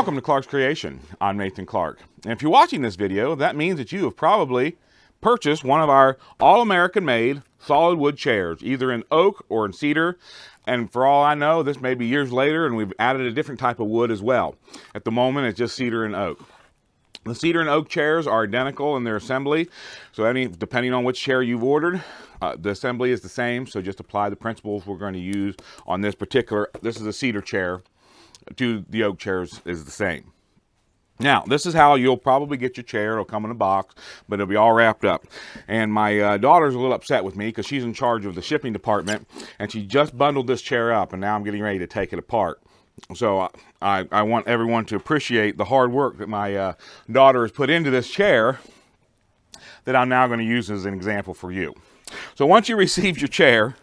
Welcome to Clark's Creation. I'm Nathan Clark. And if you're watching this video, that means that you have probably purchased one of our all-American made solid wood chairs, either in oak or in cedar. And for all I know, this may be years later and we've added a different type of wood as well. At the moment, it's just cedar and oak. The cedar and oak chairs are identical in their assembly. So depending on which chair you've ordered, the assembly is the same. So just apply the principles we're going to use on this is a cedar chair, to the oak chairs is the same. Now, this is how you'll probably get your chair. It'll come in a box, but it'll be all wrapped up. And my daughter's a little upset with me because she's in charge of the shipping department, and she just bundled this chair up, and now I'm getting ready to take it apart. So I want everyone to appreciate the hard work that my daughter has put into this chair that I'm now going to use as an example for you. So once you receive your chair,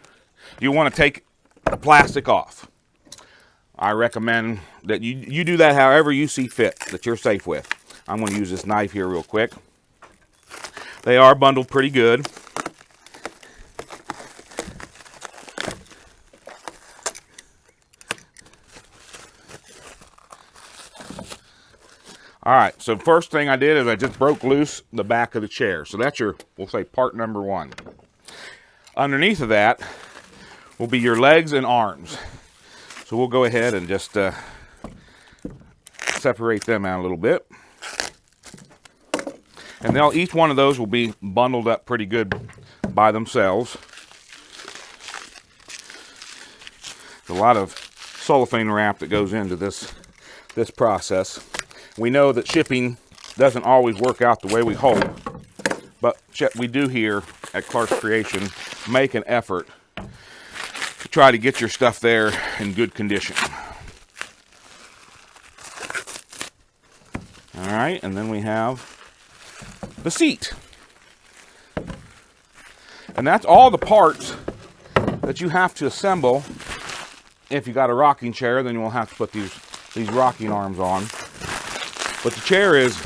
you want to take the plastic off. I recommend that you do that however you see fit, that you're safe with. I'm going to use this knife here real quick. They are bundled pretty good. All right, so first thing I did is I just broke loose the back of the chair. So that's your, we'll say, part number one. Underneath of that will be your legs and arms. So we'll go ahead and just separate them out a little bit. And each one of those will be bundled up pretty good by themselves. There's a lot of cellophane wrap that goes into this process. We know that shipping doesn't always work out the way we hope, but we do here at Clark's Creation make an effort to try to get your stuff there in good condition. All right, and then we have the seat. And that's all the parts that you have to assemble. If you got a rocking chair, then you'll have to put these rocking arms on. But the chair is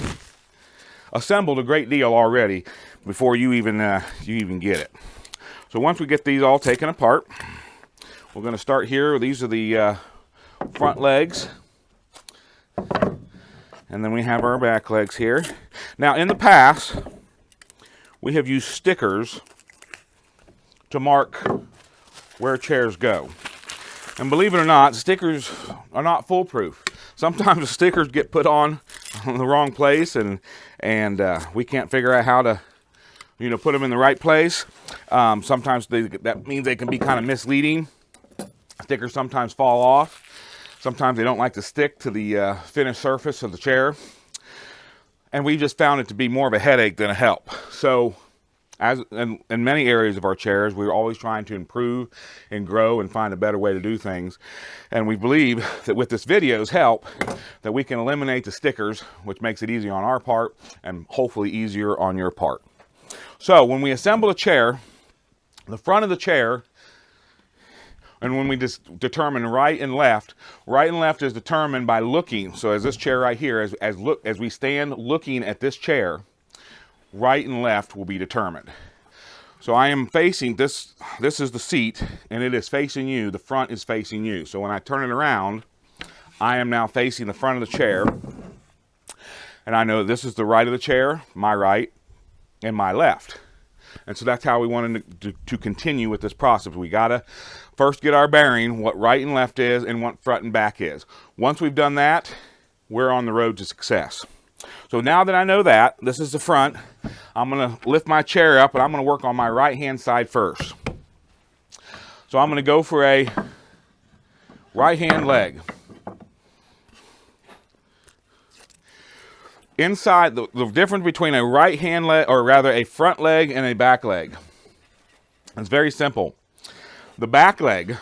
assembled a great deal already before you even get it. So once we get these all taken apart, we're going to start here. These are the front legs. And then we have our back legs here. Now, in the past, we have used stickers to mark where chairs go. And believe it or not, stickers are not foolproof. Sometimes the stickers get put on the wrong place, and we can't figure out how to put them in the right place. Sometimes that means they can be kind of misleading. Stickers sometimes fall off. Sometimes they don't like to stick to the finished surface of the chair. And we just found it to be more of a headache than a help. So in many areas of our chairs, we're always trying to improve and grow and find a better way to do things. And we believe that with this video's help, that we can eliminate the stickers, which makes it easy on our part and hopefully easier on your part. So when we assemble a chair, the front of the chair, and when we just determine right and left is determined by looking. So as this chair right here, as we stand looking at this chair, right and left will be determined. So I am facing this is the seat, and it is facing you. The front is facing you. So when I turn it around, I am now facing the front of the chair. And I know this is the right of the chair, my right, and my left. And so that's how we wanted to continue with this process. We got to first get our bearing, what right and left is and what front and back is. Once we've done that, we're on the road to success. So now that I know that, this is the front, I'm going to lift my chair up, and I'm going to work on my right-hand side first. So I'm going to go for a right-hand leg. Inside, the difference between a right-hand leg, or rather a front leg and a back leg, it's very simple. The back leg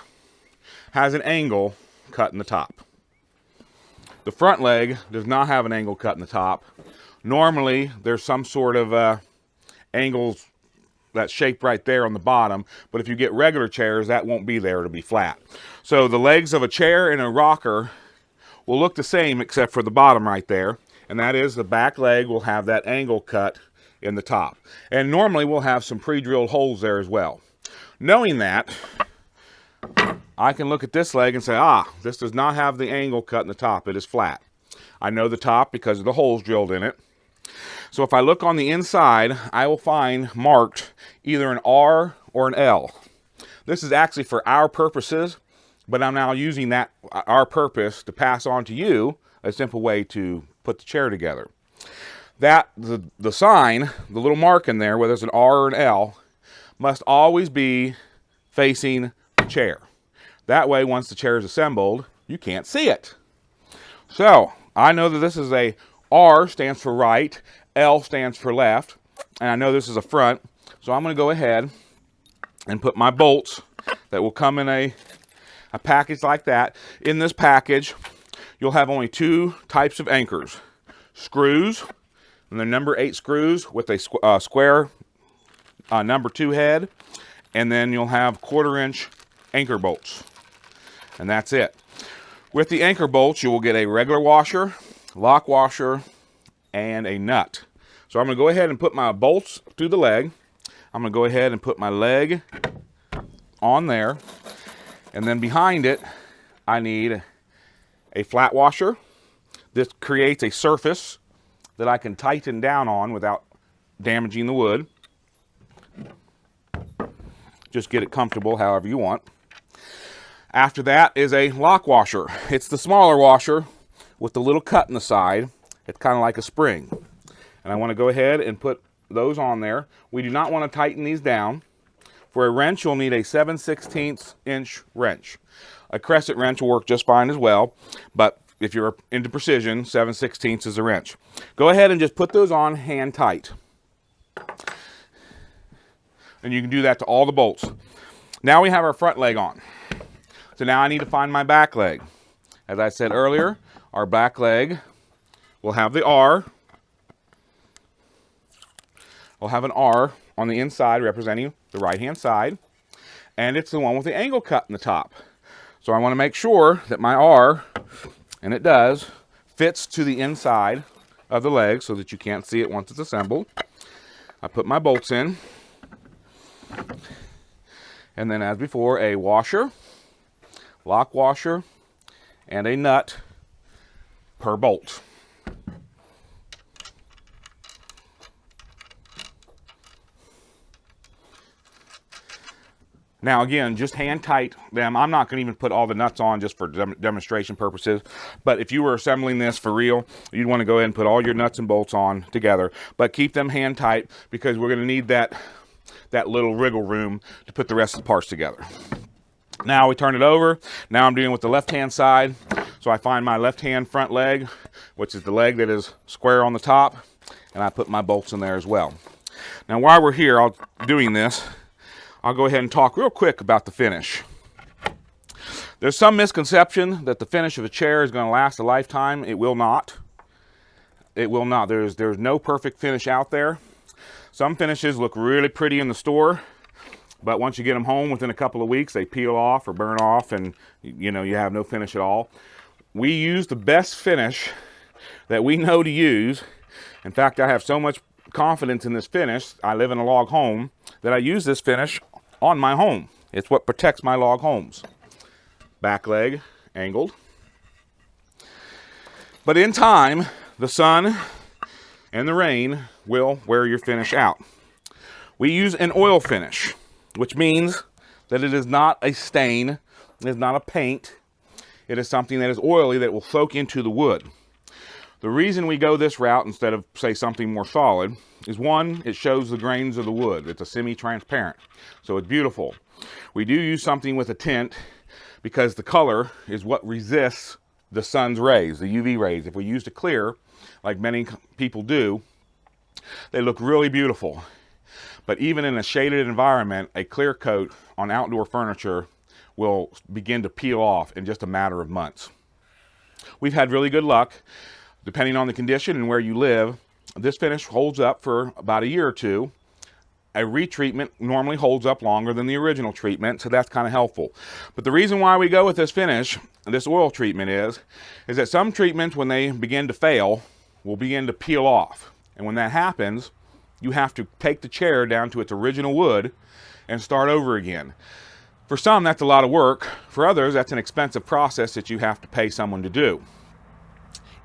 has an angle cut in the top. The front leg does not have an angle cut in the top. Normally, there's some sort of angles that's shaped right there on the bottom, but if you get regular chairs, that won't be there. It'll be flat. So the legs of a chair and a rocker will look the same except for the bottom right there. And that is the back leg will have that angle cut in the top. And normally we'll have some pre-drilled holes there as well. Knowing that, I can look at this leg and say, this does not have the angle cut in the top. It is flat. I know the top because of the holes drilled in it. So if I look on the inside, I will find marked either an R or an L. This is actually for our purposes, but I'm now using that our purpose to pass on to you a simple way to put the chair together. The sign, the little mark in there, whether it's an R or an L, must always be facing the chair. That way, once the chair is assembled, you can't see it. So I know that this is a R stands for right, L stands for left, and I know this is a front, so I'm going to go ahead and put my bolts that will come in a package like that. In this package, you'll have only two types of anchors. Screws, and they're number 8 screws with a square number 2 head, and then you'll have 1/4 inch anchor bolts, and that's it. With the anchor bolts, you will get a regular washer, lock washer, and a nut. So I'm going to go ahead and put my bolts through the leg. I'm going to go ahead and put my leg on there, and then behind it I need a flat washer. This creates a surface that I can tighten down on without damaging the wood. Just get it comfortable however you want. After that is a lock washer. It's the smaller washer with the little cut in the side. It's kind of like a spring. And I want to go ahead and put those on there. We do not want to tighten these down. For a wrench, you'll need a 7/16 inch wrench. A crescent wrench will work just fine as well, but if you're into precision, 7/16 is a wrench. Go ahead and just put those on hand tight. And you can do that to all the bolts. Now we have our front leg on. So now I need to find my back leg. As I said earlier, our back leg will have the R. We'll have an R on the inside representing the right-hand side. And it's the one with the angle cut in the top. So I want to make sure that my R, and it does, fits to the inside of the leg so that you can't see it once it's assembled. I put my bolts in. And then as before, a washer, lock washer, and a nut per bolt. Now again, just hand tight them. I'm not going to even put all the nuts on just for demonstration purposes, but if you were assembling this for real, you'd want to go ahead and put all your nuts and bolts on together, but keep them hand tight because we're going to need that little wriggle room to put the rest of the parts together. Now we turn it over. Now I'm dealing with the left-hand side. So I find my left-hand front leg, which is the leg that is square on the top, and I put my bolts in there as well. Now while we're here, doing this, I'll go ahead and talk real quick about the finish. There's some misconception that the finish of a chair is going to last a lifetime. It will not. It will not. There's no perfect finish out there. Some finishes look really pretty in the store, but once you get them home within a couple of weeks, they peel off or burn off, and you have no finish at all. We use the best finish that we know to use. In fact, I have so much confidence in this finish. I live in a log home that I use this finish on my home. It's what protects my log homes. Back leg angled. But in time, the sun and the rain will wear your finish out. We use an oil finish, which means that it is not a stain, it is not a paint, it is something that is oily that will soak into the wood. The reason we go this route instead of, say, something more solid is, one, it shows the grains of the wood. It's a semi-transparent, so it's beautiful. We do use something with a tint because the color is what resists the sun's rays, the UV rays. If we used a clear, like many people do, they look really beautiful. But even in a shaded environment, a clear coat on outdoor furniture will begin to peel off in just a matter of months. We've had really good luck. Depending on the condition and where you live, this finish holds up for about a year or two. A retreatment normally holds up longer than the original treatment, so that's kind of helpful. But the reason why we go with this finish, this oil treatment, is that some treatments, when they begin to fail, will begin to peel off. And when that happens, you have to take the chair down to its original wood and start over again. For some, that's a lot of work. For others, that's an expensive process that you have to pay someone to do.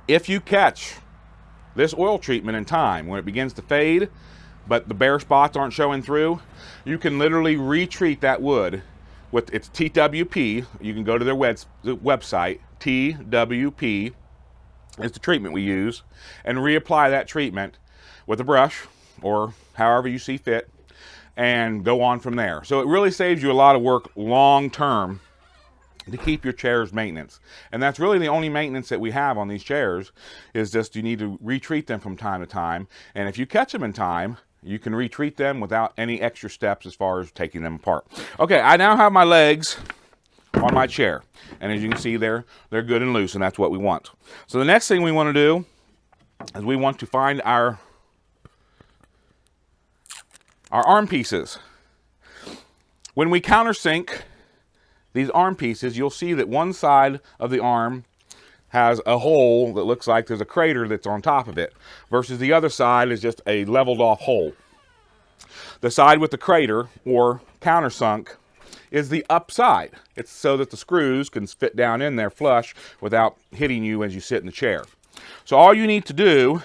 If you catch this oil treatment in time, when it begins to fade, but the bare spots aren't showing through, you can literally retreat that wood with its TWP. You can go to their website, TWP is the treatment we use, and reapply that treatment with a brush or however you see fit, and go on from there. So it really saves you a lot of work long term to keep your chairs maintenance. And that's really the only maintenance that we have on these chairs, is just you need to retreat them from time to time. And if you catch them in time, you can retreat them without any extra steps as far as taking them apart. Okay, I now have my legs on my chair. And as you can see they're good and loose, and that's what we want. So the next thing we want to do is we want to find our arm pieces. When we countersink these arm pieces, you'll see that one side of the arm has a hole that looks like there's a crater that's on top of it, versus the other side is just a leveled off hole. The side with the crater, or countersunk, is the upside. It's so that the screws can fit down in there flush without hitting you as you sit in the chair. So all you need to do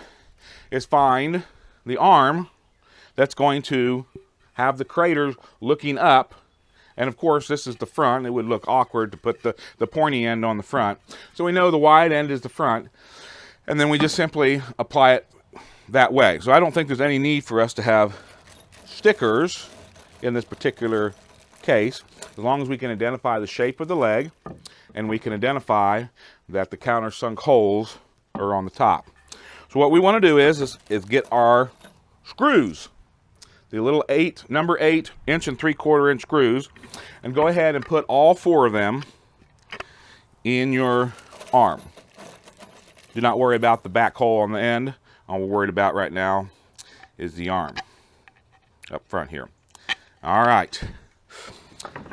is find the arm that's going to have the crater looking up. And of course, this is the front. It would look awkward to put the pointy end on the front. So we know the wide end is the front. And then we just simply apply it that way. So I don't think there's any need for us to have stickers in this particular case, as long as we can identify the shape of the leg and we can identify that the countersunk holes are on the top. So what we want to do is get our screws, the little number 8 inch and 3/4 inch screws, and go ahead and put all 4 of them in your arm. Do not worry about the back hole on the end. All we're worried about right now is the arm up front here. All right.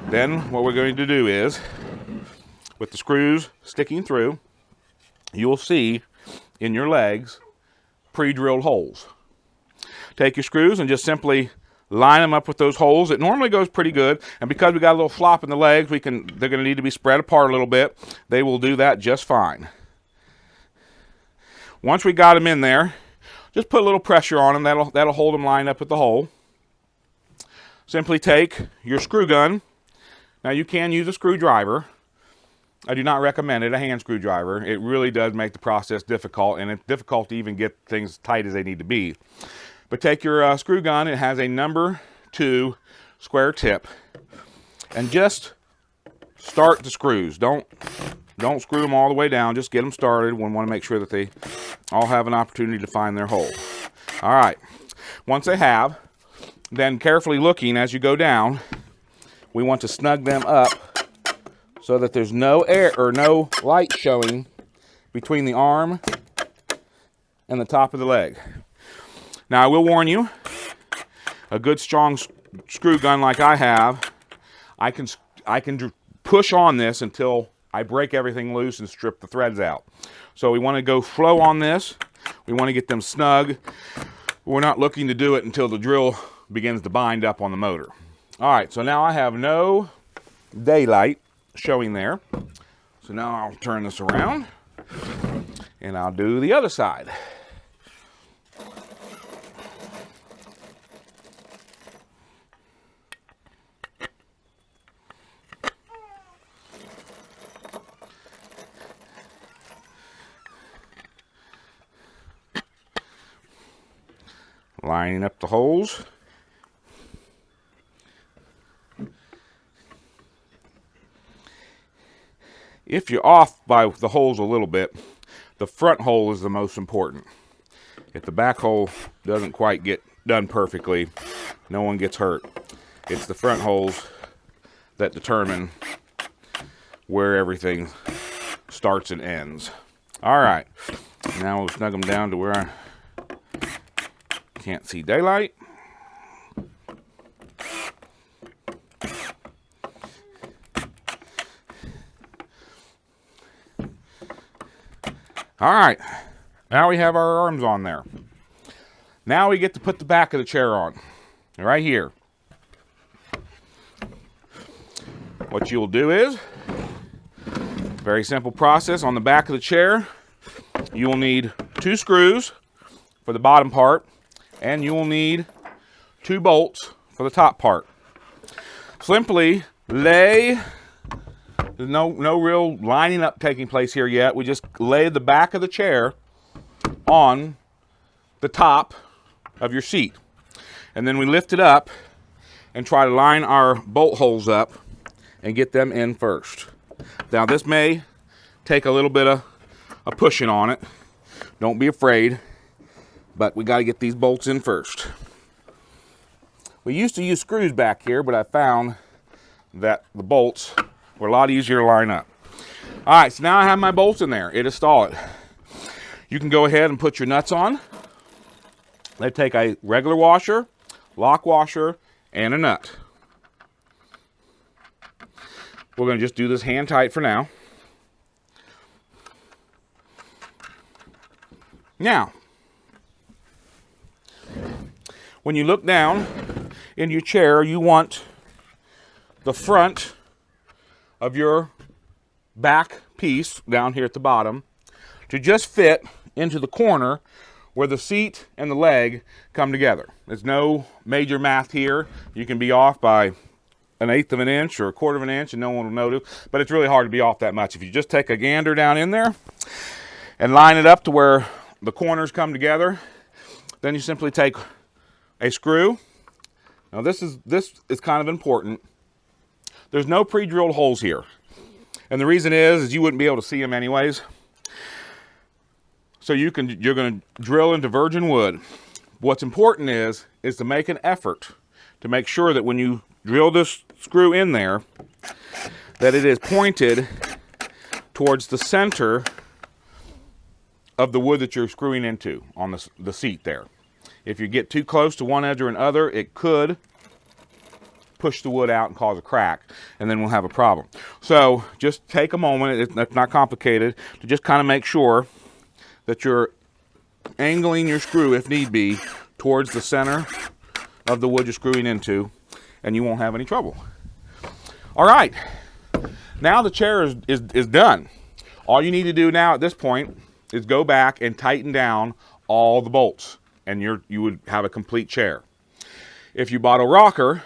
Then what we're going to do is, with the screws sticking through, you'll see in your legs pre-drilled holes. Take your screws and just simply line them up with those holes. It normally goes pretty good, and because we got a little flop in the legs, they're going to need to be spread apart a little bit. They will do that just fine. Once we got them in there, just put a little pressure on them. That'll hold them lined up with the hole. Simply take your screw gun. Now you can use a screwdriver. I do not recommend it, a hand screwdriver. It really does make the process difficult, and it's difficult to even get things tight as they need to be. But take your screw gun. It has a number 2 square tip, and just start the screws. Don't screw them all the way down. Just get them started. We want to make sure that they all have an opportunity to find their hole. All right. Once they have, then carefully looking as you go down, we want to snug them up so that there's no air or no light showing between the arm and the top of the leg. Now I will warn you, a good strong screw gun like I have, I can push on this until I break everything loose and strip the threads out. So we want to go slow on this. We want to get them snug. We're not looking to do it until the drill begins to bind up on the motor. All right, so now I have no daylight showing there. So now I'll turn this around and I'll do the other side. Lining up the holes. If you're off by the holes a little bit, the front hole is the most important. If the back hole doesn't quite get done perfectly, no one gets hurt. It's the front holes that determine where everything starts and ends. All right, now we'll snug them down to where I can't see daylight. All right, now we have our arms on there. Now we get to put the back of the chair on, right here. What you'll do is, very simple process on the back of the chair, you will need 2 screws for the bottom part, and you will need 2 bolts for the top part. Simply lay, there's no real lining up taking place here yet. We just lay the back of the chair on the top of your seat. And then we lift it up and try to line our bolt holes up and get them in first. Now this may take a little bit of pushing on it. Don't be afraid, but we got to get these bolts in first. We used to use screws back here, but I found that the bolts were a lot easier to line up. All right, so now I have my bolts in there. It is solid. You can go ahead and put your nuts on. They take a regular washer, lock washer, and a nut. We're going to just do this hand tight for now. Now, when you look down in your chair, you want the front of your back piece down here at the bottom to just fit into the corner where the seat and the leg come together. There's no major math here. You can be off by 1/8 of an inch or 1/4 of an inch and no one will notice, but it's really hard to be off that much. If you just take a gander down in there and line it up to where the corners come together, then you simply take a screw. Now this is kind of important. There's no pre-drilled holes here. And the reason is you wouldn't be able to see them anyways. So you're going to drill into virgin wood. What's important is to make an effort to make sure that when you drill this screw in there, that it is pointed towards the center of the wood that you're screwing into on the seat there. If you get too close to one edge or another, it could push the wood out and cause a crack, and then we'll have a problem. So just take a moment, it's not complicated, to just kind of make sure that you're angling your screw, if need be, towards the center of the wood you're screwing into, and you won't have any trouble. All right, now the chair is done. All you need to do now at this point is go back and tighten down all the bolts, and you would have a complete chair. If you bought a rocker,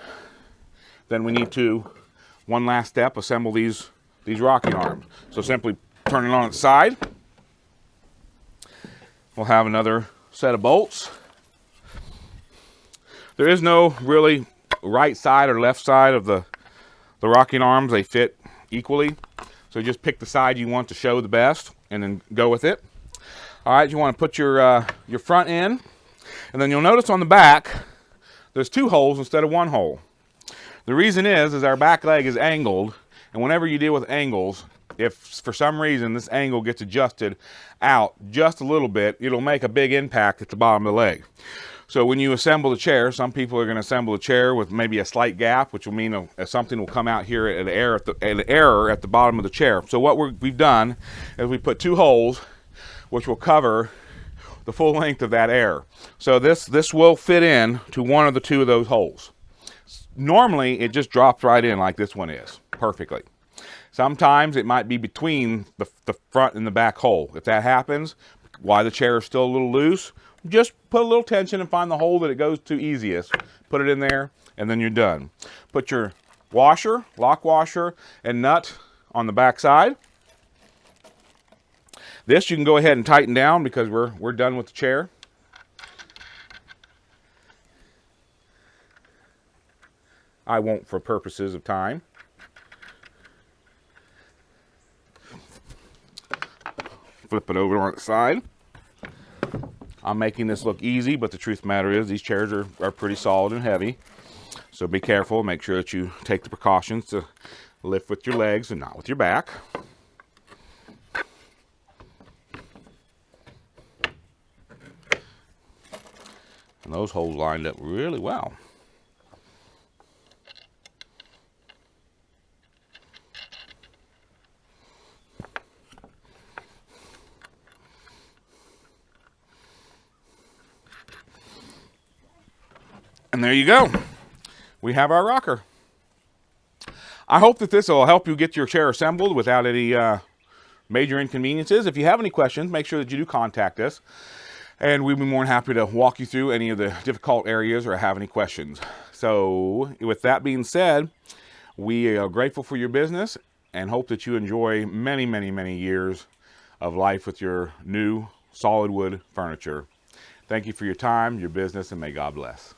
then we need to, one last step, assemble these rocking arms. So simply turn it on its side. We'll have another set of bolts. There is no really right side or left side of the rocking arms. They fit equally. So just pick the side you want to show the best and then go with it. All right, you want to put your front in, and then you'll notice on the back there's 2 holes instead of 1 hole. The reason is our back leg is angled, and whenever you deal with angles, if for some reason this angle gets adjusted out just a little bit, it'll make a big impact at the bottom of the leg. So when you assemble the chair, some people are going to assemble a chair with maybe a slight gap, which will mean something will come out here at an error at the bottom of the chair. So what we've done is we put 2 holes, which will cover the full length of that error. So this will fit in to one of the 2 of those holes. Normally, it just drops right in like this one is, perfectly. Sometimes it might be between the front and the back hole. If that happens, while the chair is still a little loose, just put a little tension and find the hole that it goes to easiest. Put it in there, and then you're done. Put your washer, lock washer, and nut on the back side. This you can go ahead and tighten down because we're done with the chair. I won't for purposes of time. Flip it over on its side. I'm making this look easy, but the truth of the matter is these chairs are pretty solid and heavy. So be careful. Make sure that you take the precautions to lift with your legs and not with your back. And those holes lined up really well. And there you go. We have our rocker. I hope that this will help you get your chair assembled without any major inconveniences. If you have any questions, make sure that you do contact us, and we'd be more than happy to walk you through any of the difficult areas or have any questions. So with that being said, we are grateful for your business and hope that you enjoy many, many, many years of life with your new solid wood furniture. Thank you for your time, your business, and may God bless.